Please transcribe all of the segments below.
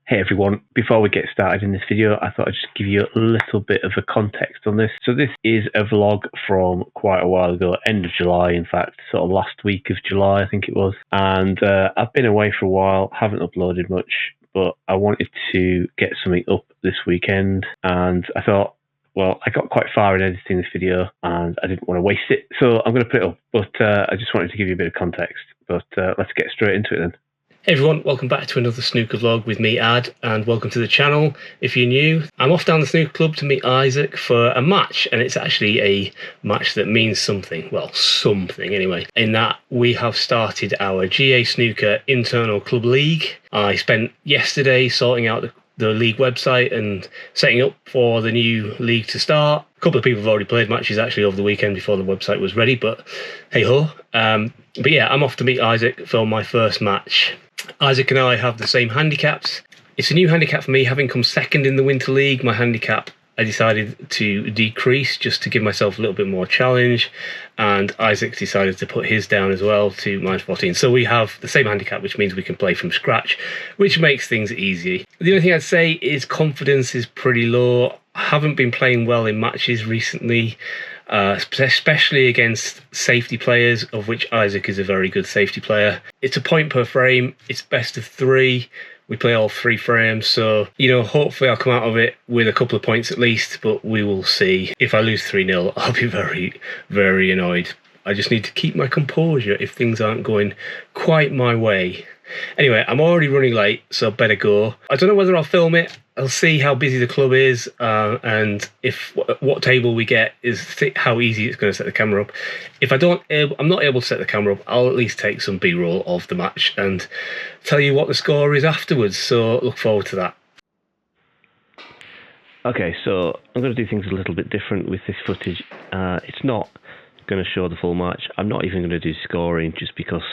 Hey everyone, before we get started in this video, I thought I'd just give you a little bit of a context on this. So this is a vlog from quite a while ago, end of July, in fact, sort of last week of July, I think it was. And I've been away for a while, haven't uploaded much, but I wanted to get something up this weekend. And I thought, well, I got quite far in editing this video and I didn't want to waste it. So I'm going to put it up, but I just wanted to give you a bit of context. But let's get straight into it then. Hey everyone, welcome back to another snooker vlog with me, Ad, and welcome to the channel. If you're new, I'm off down the snooker club to meet Isaac for a match, and it's actually a match that means something. Well, something anyway, in that we have started our GA Snooker internal club league. I spent yesterday sorting out the league website and setting up for the new league to start. A couple of people have already played matches actually over the weekend before the website was ready, but hey ho. But yeah, I'm off to meet Isaac for my first match. Isaac and I have the same handicaps. It's a new handicap for me, having come second in the Winter League. My handicap I decided to decrease just to give myself a little bit more challenge, and Isaac decided to put his down as well to -14. So we have the same handicap, which means we can play from scratch, which makes things easy. The only thing I'd say is confidence is pretty low. I haven't been playing well in matches recently, especially against safety players, of which Isaac is a very good safety player. It's a point per frame, it's best of 3. We play all 3 frames, so, hopefully I'll come out of it with a couple of points at least, but we will see. If I lose 3-0, I'll be very, very annoyed. I just need to keep my composure if things aren't going quite my way. Anyway, I'm already running late, so better go. I don't know whether I'll film it. I'll see how busy the club is, and if what table we get is how easy it's going to set the camera up. If I'm not able to set the camera up, I'll at least take some B-roll of the match and tell you what the score is afterwards. So look forward to that. Okay, so I'm going to do things a little bit different with this footage. It's not going to show the full match. I'm not even going to do scoring just because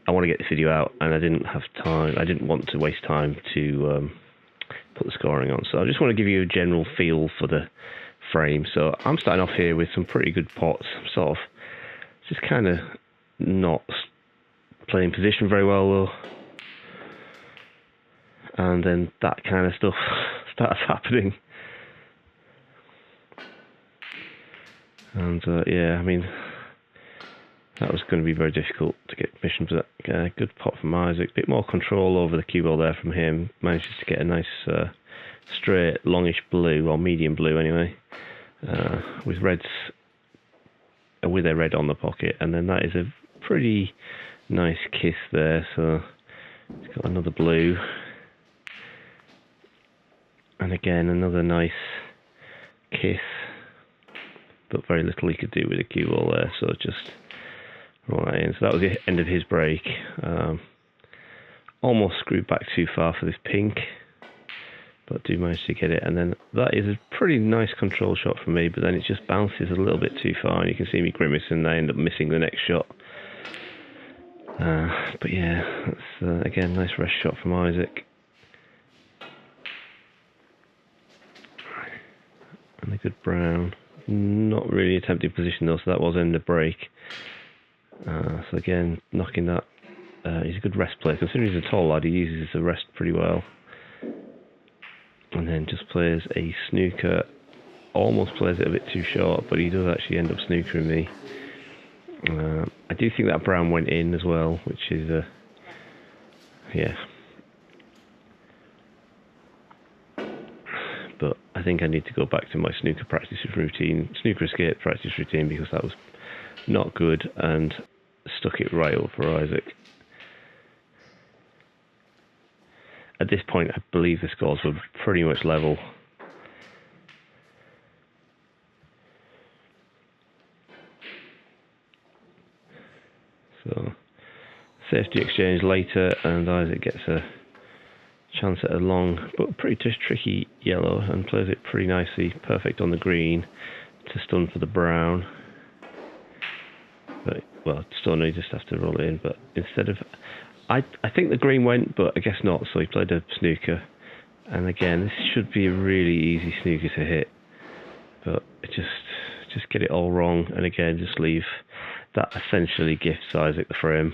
I want to get this video out and I didn't have time. I didn't want to waste time to put the scoring on. So I just want to give you a general feel for the frame. So I'm starting off here with some pretty good pots, sort of just kind of not playing position very well though. And then that kind of stuff starts happening. And yeah, I mean, that was going to be very difficult to get permission for that. Good pot from Isaac. Bit more control over the cue ball there from him. Manages to get a nice straight, longish blue, or medium blue anyway, with reds, with a red on the pocket. And then that is a pretty nice kiss there. So he's got another blue. And again, another nice kiss. But very little he could do with the cue ball there. So just roll that in. So that was the end of his break. Almost screwed back too far for this pink, but do manage to get it. And then that is a pretty nice control shot for me, but then it just bounces a little bit too far, and you can see me grimacing and I end up missing the next shot. But yeah, that's again, nice rest shot from Isaac. And a good brown. Not really a tempting position though, so that was end of break. So again, knocking that. He's a good rest player. Considering he's a tall lad, he uses the rest pretty well. And then just plays a snooker. Almost plays it a bit too short, but he does actually end up snookering me. I do think that brown went in as well, which is yeah. But I think I need to go back to my snooker practice routine, snooker escape practice routine, because that was not good and stuck it right up for Isaac. At this point, I believe the scores were pretty much level. So, safety exchange later, and Isaac gets a chance at a long, but pretty tricky yellow, and plays it pretty nicely, perfect on the green to stun for the brown. But, well, stun, you just have to roll it in, but instead of... I think the green went, but I guess not, so he played a snooker. And again, this should be a really easy snooker to hit, but it just get it all wrong, and again, just leave. That essentially gifts Isaac the frame.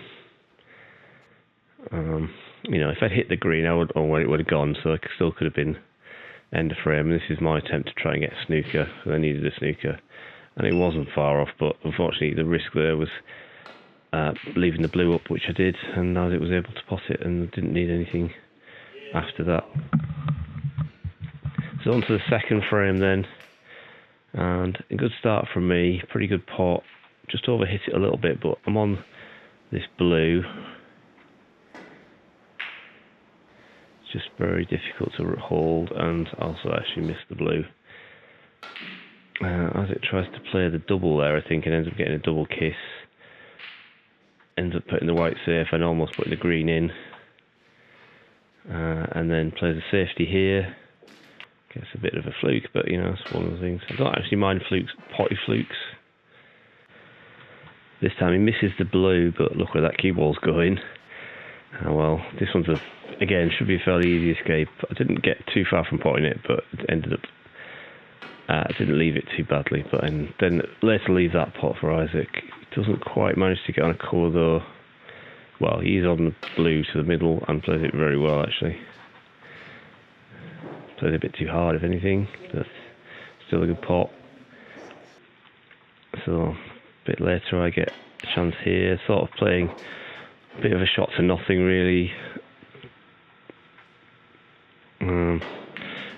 you know, if I'd hit the green, I would, or it would have gone, so I still could have been end of frame. This is my attempt to try and get a snooker. I needed a snooker, and it wasn't far off, but unfortunately the risk there was leaving the blue up, which I did, and Isaac was able to pot it and didn't need anything after that. So on to the second frame then, and a good start from me, pretty good pot, just overhit it a little bit, but I'm on this blue. It's just very difficult to hold, and also actually missed the blue. Isaac tries to play the double there, I think, and ends up getting a double kiss. Ends up putting the white safe and almost putting the green in. And then plays a safety here. Gets a bit of a fluke, but you know, it's one of the things. I don't actually mind flukes, potty flukes. This time he misses the blue, but look where that cue ball's going. Well, this one's again should be a fairly easy escape. I didn't get too far from potting it, but it ended up. I didn't leave it too badly, but then later leave that pot for Isaac. He doesn't quite manage to get on a colour though. Well, he's on the blue to the middle and plays it very well actually. Played a bit too hard if anything, but still a good pot. So a bit later I get a chance here, sort of playing a bit of a shot to nothing really.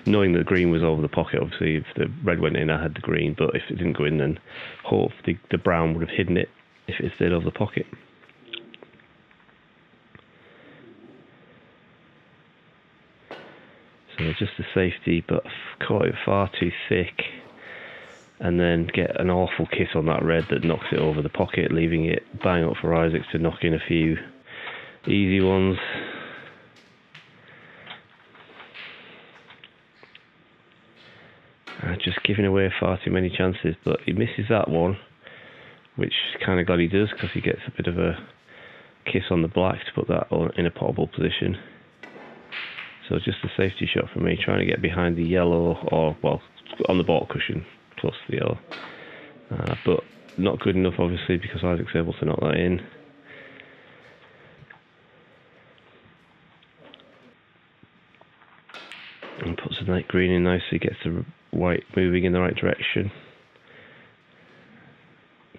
Knowing that the green was over the pocket, obviously if the red went in I had the green, but if it didn't go in then hope the brown would have hidden it if it stayed over the pocket. So just a safety, but caught it far too thick, and then get an awful kiss on that red that knocks it over the pocket, leaving it bang up for Isaac to knock in a few easy ones. Just giving away far too many chances, but he misses that one, which kind of glad he does because he gets a bit of a kiss on the black to put that in a potable position. So just a safety shot for me, trying to get behind the yellow, or well, on the bottom cushion, close to the yellow. But not good enough obviously because Isaac's able to knock that in. And puts the night green in nicely, gets the white moving in the right direction.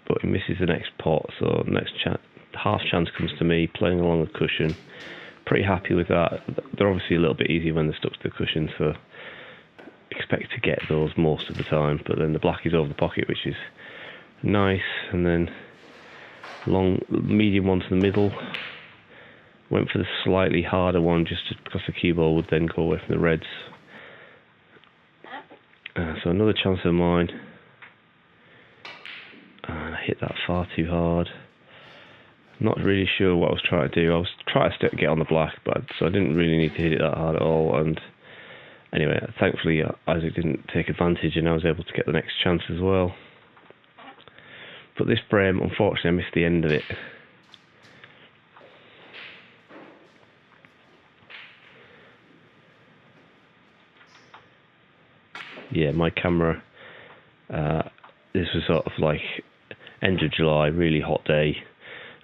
But he misses the next pot, so next half chance comes to me, playing along the cushion. Pretty happy with that. They're obviously a little bit easier when they're stuck to the cushion, so expect to get those most of the time. But then the black is over the pocket, which is nice, and then long medium one to the middle. Went for the slightly harder one just because the cue ball would then go away from the reds. So another chance of mine. And I hit that far too hard. Not really sure what I was trying to do. I was trying to get on the black, but so I didn't really need to hit it that hard at all. And anyway, thankfully Isaac didn't take advantage, and I was able to get the next chance as well. But this frame, unfortunately, I missed the end of it. Yeah, my camera, this was sort of like end of July, really hot day,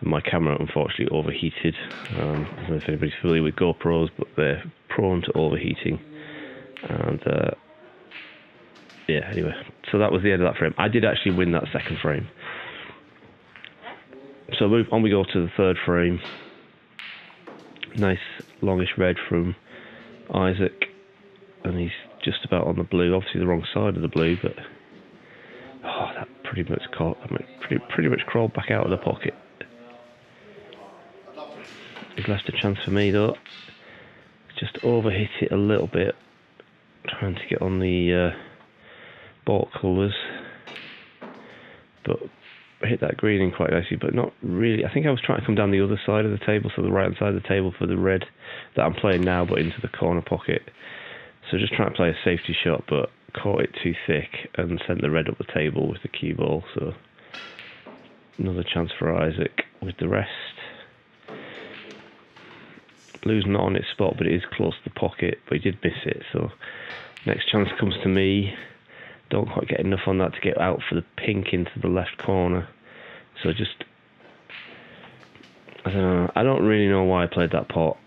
and my camera unfortunately overheated. I don't know if anybody's familiar with GoPros, but they're prone to overheating. And yeah, anyway, so that was the end of that frame. I did actually win that second frame. So on we go to the third frame. Nice longish red from Isaac, and he's just about on the blue, obviously the wrong side of the blue, but that pretty much crawled back out of the pocket. He's left a chance for me though. Just overhit it a little bit, trying to get on the bought colours, but I hit that green in quite nicely, but not really. I think I was trying to come down the other side of the table, so the right hand side of the table for the red that I'm playing now, but into the corner pocket. So just trying to play a safety shot, but caught it too thick and sent the red up the table with the cue ball. So another chance for Isaac with the rest. Blue's not on its spot, but it is close to the pocket, but he did miss it. So next chance comes to me. Don't quite get enough on that to get out for the pink into the left corner. So just, I don't know. I don't really know why I played that pot.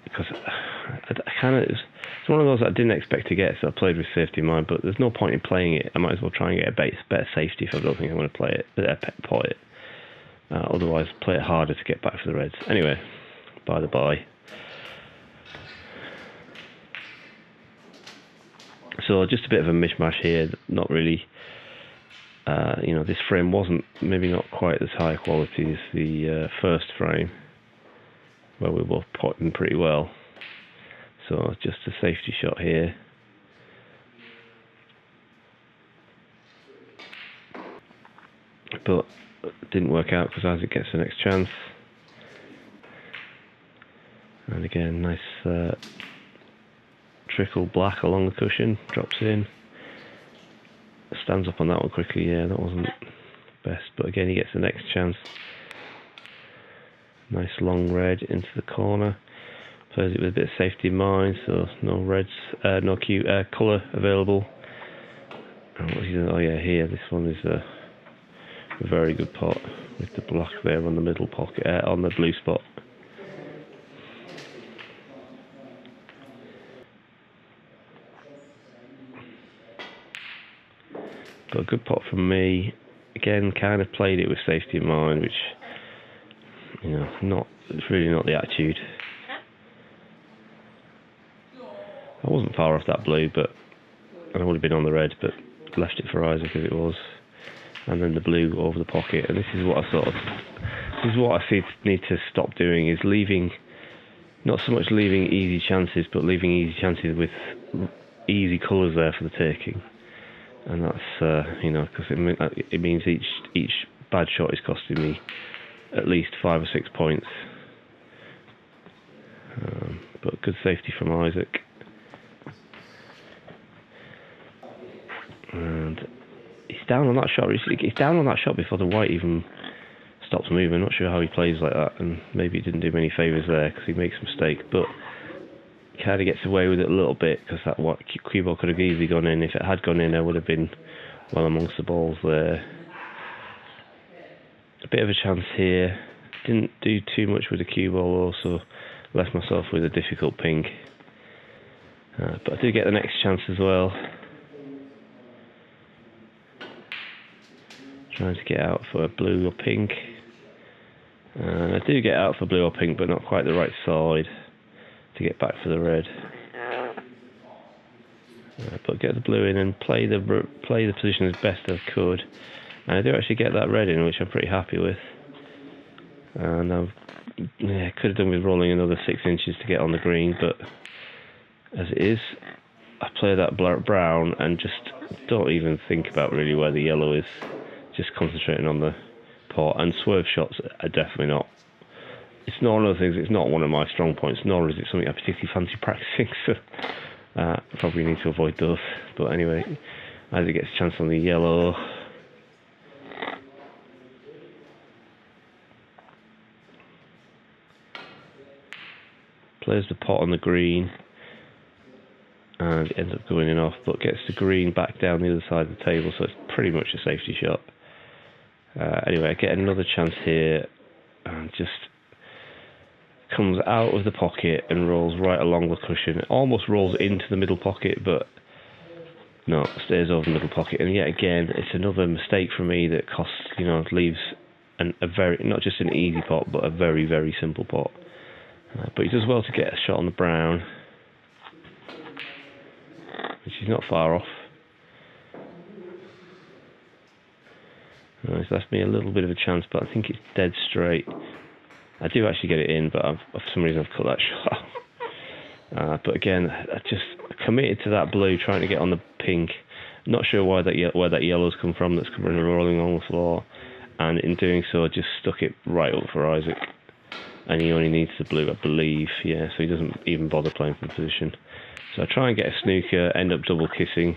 because it's one of those that I didn't expect to get, so I played with safety in mind. But there's no point in playing it. I might as well try and get a better safety if I don't think I'm going to play it, pot it. Otherwise, play it harder to get back for the reds. Anyway, by the by. So just a bit of a mishmash here. Not really. This frame wasn't maybe not quite as high quality as the first frame, where we were potting pretty well. So just a safety shot here. But it didn't work out because Isaac gets the next chance. And again, nice trickle black along the cushion, drops in. Stands up on that one quickly, yeah, that wasn't best. But again, he gets the next chance. Nice long red into the corner. Plays it with a bit of safety in mind, so no reds, no colour available. And what is he doing? Oh yeah, here, this one is a very good pot with the black there on the middle pocket, on the blue spot. Got a good pot from me. Again, kind of played it with safety in mind, which, it's really not the attitude. I wasn't far off that blue, but I would have been on the red, but left it for Isaac as it was. And then the blue over the pocket, and this is what I need to stop doing, is not so much leaving easy chances, but leaving easy chances with easy colours there for the taking. And that's, because it means each bad shot is costing me at least 5 or 6 points. But good safety from Isaac. And he's down on that shot. He's down on that shot before the white even stops moving. Not sure how he plays like that, and maybe he didn't do me any favours there because he makes a mistake. But he kind of gets away with it a little bit because that white cue ball could have easily gone in. If it had gone in, I would have been well amongst the balls there. A bit of a chance here. Didn't do too much with the cue ball, also left myself with a difficult pink. But I do get the next chance as well. Trying to get out for blue or pink. And I do get out for blue or pink, but not quite the right side to get back for the red. But get the blue in and play the position as best as I could. And I do actually get that red in, which I'm pretty happy with. And I could have done with rolling another 6 inches to get on the green, but as it is, I play that brown and just don't even think about really where the yellow is. Just concentrating on the pot. And swerve shots are definitely not. It's not one of the things. It's not one of my strong points, nor is it something I particularly fancy practicing. So probably need to avoid those. But anyway, Isaac gets a chance on the yellow. Plays the pot on the green. And it ends up going in off, but gets the green back down the other side of the table, so it's pretty much a safety shot. Anyway, I get another chance here, and just comes out of the pocket and rolls right along the cushion. It almost rolls into the middle pocket, but no, stays over the middle pocket. And yet again, it's another mistake for me that costs, leaves a very, not just an easy pot, but a very, very simple pot. But he does well to get a shot on the brown, which is not far off. It's left me a little bit of a chance, but I think it's dead straight. I do actually get it in, but for some reason I've cut that shot. But again, I just committed to that blue, trying to get on the pink. Not sure where that yellow's come from. That's coming rolling on the floor, and in doing so, I just stuck it right up for Isaac. And he only needs the blue, I believe. Yeah, so he doesn't even bother playing for the position. So I try and get a snooker, end up double kissing,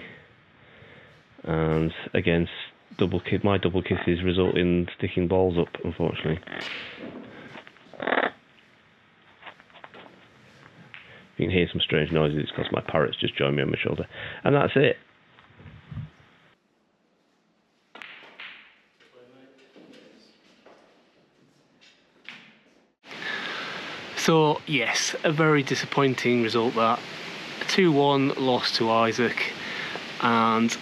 and again, my double kisses result in sticking balls up, unfortunately. You can hear some strange noises, it's because my parrots just joined me on my shoulder. And that's it. So yes, a very disappointing result, that 2-1 loss to Isaac, and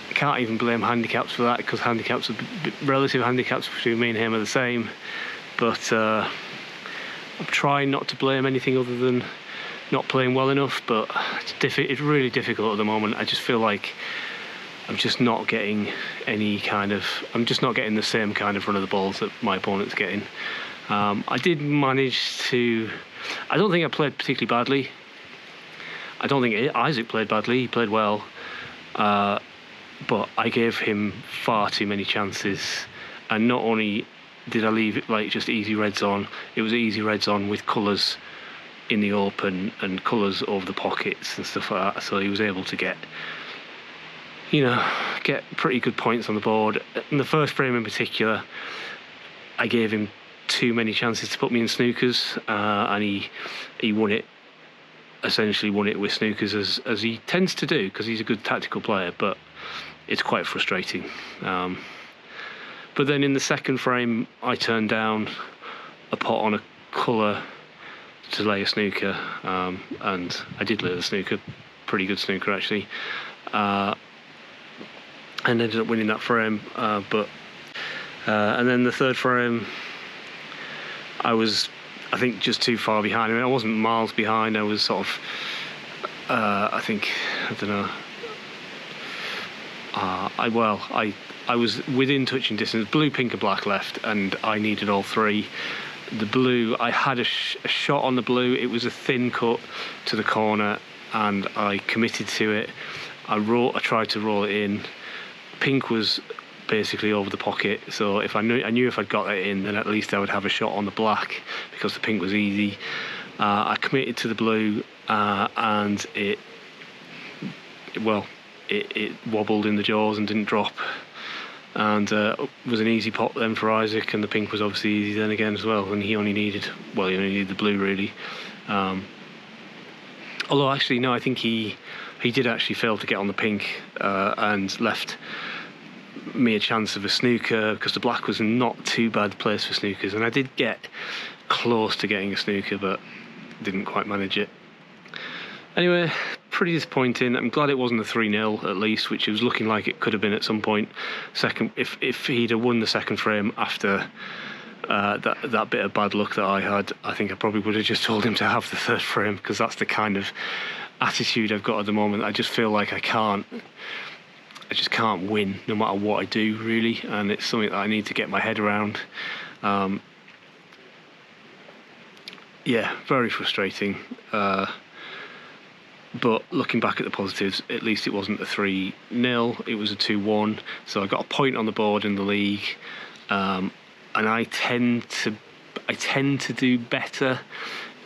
I can't even blame handicaps for that, because handicaps, relative handicaps between me and him are the same. But I'm trying not to blame anything other than not playing well enough. But it's really difficult at the moment. I just feel like I'm just not getting I'm just not getting the same kind of run of the balls that my opponent's getting. I did manage to. I don't think I played particularly badly. I don't think Isaac played badly. He played well, but I gave him far too many chances. And not only did I leave it like just easy reds on, it was easy reds on with colours in the open and colours over the pockets and stuff like that. So he was able to get pretty good points on the board. In the first frame in particular, I gave him too many chances to put me in snookers, and he won it. Essentially won it with snookers, as he tends to do, because he's a good tactical player. But it's quite frustrating. But then in the second frame, I turned down a pot on a colour to lay a snooker, and I did lay the snooker, pretty good snooker actually, and ended up winning that frame. And then the third frame, I was, I think, just too far behind. I mean, I wasn't miles behind. I was sort of, I don't know. I was within touching distance. Blue, pink, and black left, and I needed all three. The blue, I had a shot on the blue. It was a thin cut to the corner, and I committed to it. I tried to roll it in. Pink was basically over the pocket, so I knew if I'd got that in, then at least I would have a shot on the black, because the pink was easy. I committed to the blue, and it wobbled in the jaws and didn't drop, and was an easy pot then for Isaac, and the pink was obviously easy then again as well, and he only needed the blue really. Although actually no, I think he did actually fail to get on the pink, and left me a chance of a snooker, because the black was not too bad place for snookers, and I did get close to getting a snooker but didn't quite manage it. Anyway, pretty disappointing. I'm glad it wasn't a 3-0 at least, which it was looking like it could have been at some point. If he'd have won the second frame after that bit of bad luck that I had, I think I probably would have just told him to have the third frame, because that's the kind of attitude I've got at the moment. I just feel like I just can't win no matter what I do really, and it's something that I need to get my head around. Yeah, very frustrating. But looking back at the positives, at least it wasn't a 3-0, it was a 2-1. So I got a point on the board in the league, and I tend to do better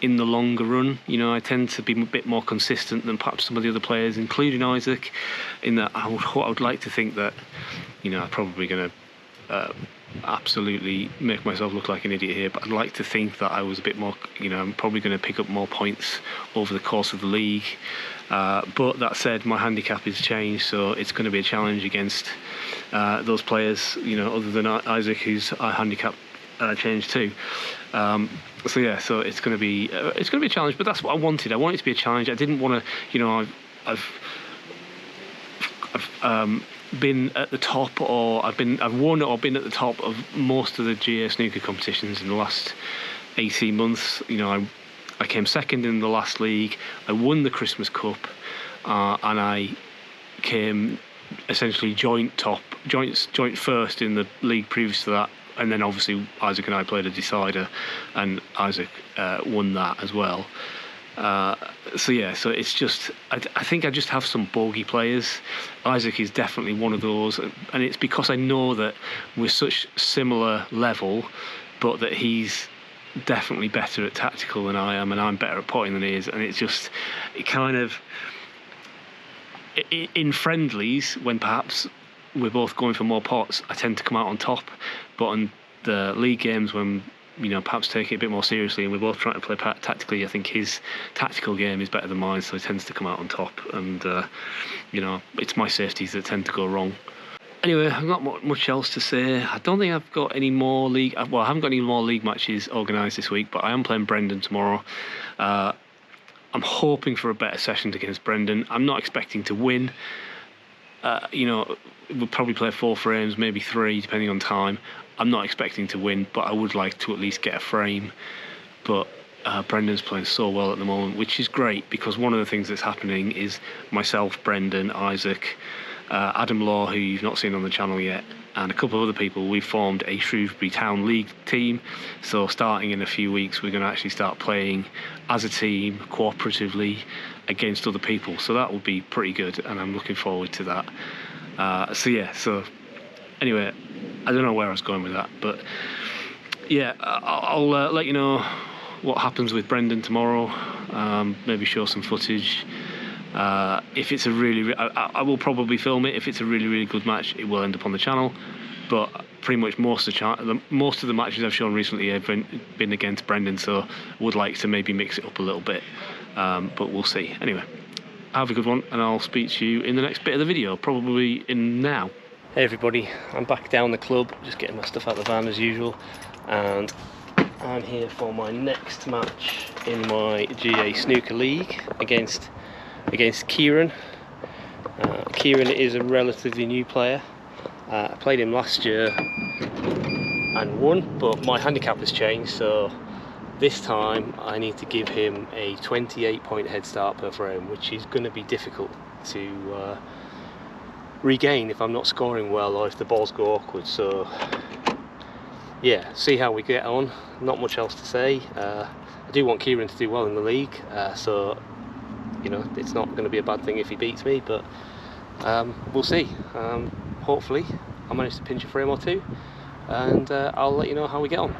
in the longer run. I tend to be a bit more consistent than perhaps some of the other players, including Isaac, in that I would like to think that, I'm probably going to absolutely make myself look like an idiot here, but I'd like to think that I was a bit more, I'm probably going to pick up more points over the course of the league. But that said, my handicap is changed, so it's going to be a challenge against those players, other than Isaac, whose handicap changed too. So it's going to be a challenge, but that's what I wanted. I wanted it to be a challenge. I didn't want to, I've been at the top, or I've won or been at the top of most of the GA Snooker competitions in the last 18 months. I came second in the last league. I won the Christmas Cup, and I came essentially joint first in the league previous to that. And then obviously Isaac and I played a decider, and Isaac won that as well. So it's just, I think I just have some bogey players. Isaac is definitely one of those, and it's because I know that we're such similar level, but that he's definitely better at tactical than I am, and I'm better at potting than he is. And in friendlies, when perhaps we're both going for more pots, I tend to come out on top. But on the league games, when perhaps take it a bit more seriously, and we're both trying to play tactically, I think his tactical game is better than mine, so he tends to come out on top. And it's my safeties that tend to go wrong. Anyway, I've not much else to say. I don't think I've got any more league. Well, I haven't got any more league matches organised this week, but I am playing Brendan tomorrow. I'm hoping for a better session against Brendan. I'm not expecting to win. We'll probably play 4 frames, maybe 3, depending on time. I'm not expecting to win, but I would like to at least get a frame. But Brendan's playing so well at the moment, which is great, because one of the things that's happening is myself, Brendan, Isaac, Adam Law, who you've not seen on the channel yet, and a couple of other people, we've formed a Shrewsbury Town League team. So starting in a few weeks, we're going to actually start playing as a team, cooperatively, against other people. So that will be pretty good, and I'm looking forward to that. So anyway, I don't know where I was going with that, but yeah, I'll let you know what happens with Brendan tomorrow. Maybe show some footage. If it's a I will probably film it. If it's a really good match, it will end up on the channel. But pretty much most of the matches I've shown recently have been against Brendan, so I would like to maybe mix it up a little bit. But we'll see. Anyway, have a good one, and I'll speak to you in the next bit of the video, probably in now. Hey everybody, I'm back down the club, just getting my stuff out of the van as usual, and I'm here for my next match in my GA Snooker League against Kieran. Kieran is a relatively new player. I played him last year and won, but my handicap has changed, so this time I need to give him a 28-point head start per frame, which is going to be difficult to regain if I'm not scoring well or if the balls go awkward. So yeah, see how we get on. Not much else to say. I do want Kieran to do well in the league, so it's not going to be a bad thing if he beats me, but we'll see. Hopefully I'll manage to pinch a frame or two, and I'll let you know how we get on.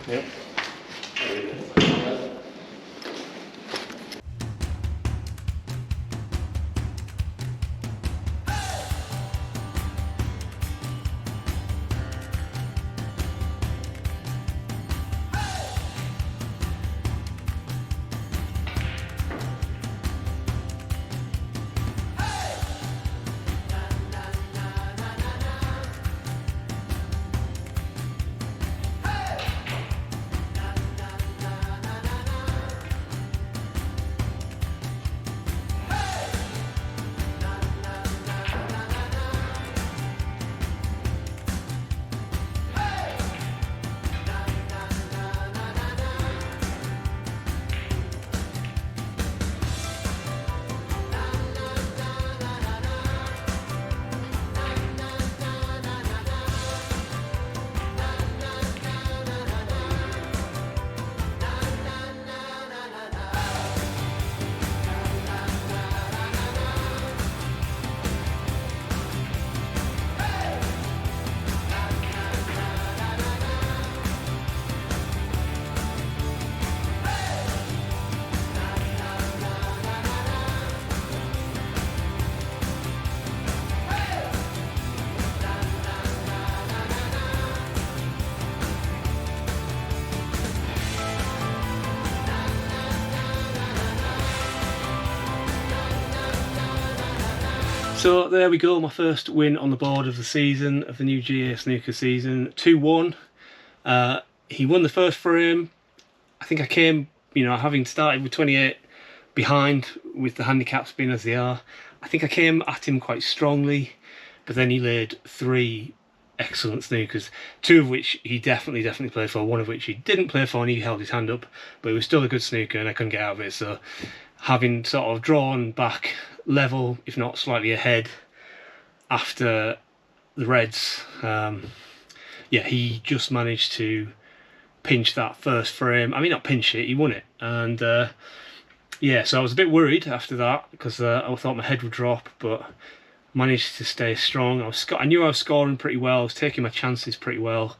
Yep. So there we go, my first win on the board of the season, of the new GA Snooker season, 2-1. He won the first frame. I think I came, having started with 28 behind, with the handicaps being as they are, I think I came at him quite strongly, but then he laid 3 excellent snookers, 2 of which he definitely played for, 1 of which he didn't play for and he held his hand up, but it was still a good snooker and I couldn't get out of it. So having sort of drawn back level, if not slightly ahead, after the Reds, he just managed to pinch that first frame. I mean, not pinch it, he won it, and yeah, so I was a bit worried after that because I thought my head would drop, but managed to stay strong. I knew I was scoring pretty well. I was taking my chances pretty well.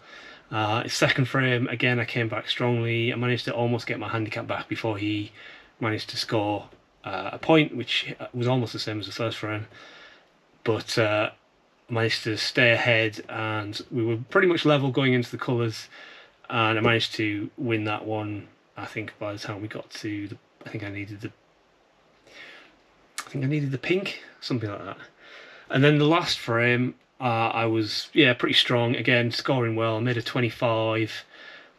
Second frame again, I came back strongly. I managed to almost get my handicap back before he managed to score a point, which was almost the same as the first frame. But managed to stay ahead, and we were pretty much level going into the colours. And I managed to win that one. I think by the time we got to the, I think I needed the pink, something like that. And then the last frame, I was pretty strong again, scoring well. I made a 25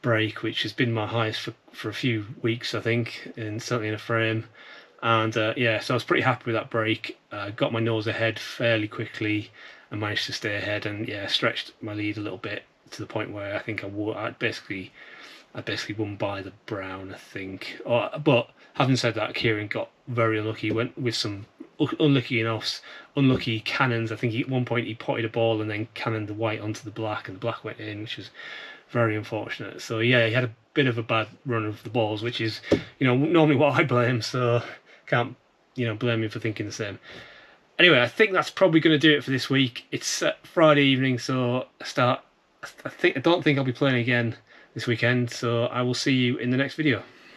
break, which has been my highest for a few weeks, I think, and certainly in a frame. And so I was pretty happy with that break. Got my nose ahead fairly quickly and managed to stay ahead, and stretched my lead a little bit to the point where I think I basically won by the brown, I think. But having said that, Kieran got very unlucky. Went with some unlucky cannons. I think at one point he potted a ball and then cannoned the white onto the black, and the black went in, which was very unfortunate. So he had a bit of a bad run of the balls, which is normally what I blame. So can't blame him for thinking the same. Anyway, I think that's probably going to do it for this week. It's Friday evening, so I don't think I'll be playing again this weekend. So I will see you in the next video.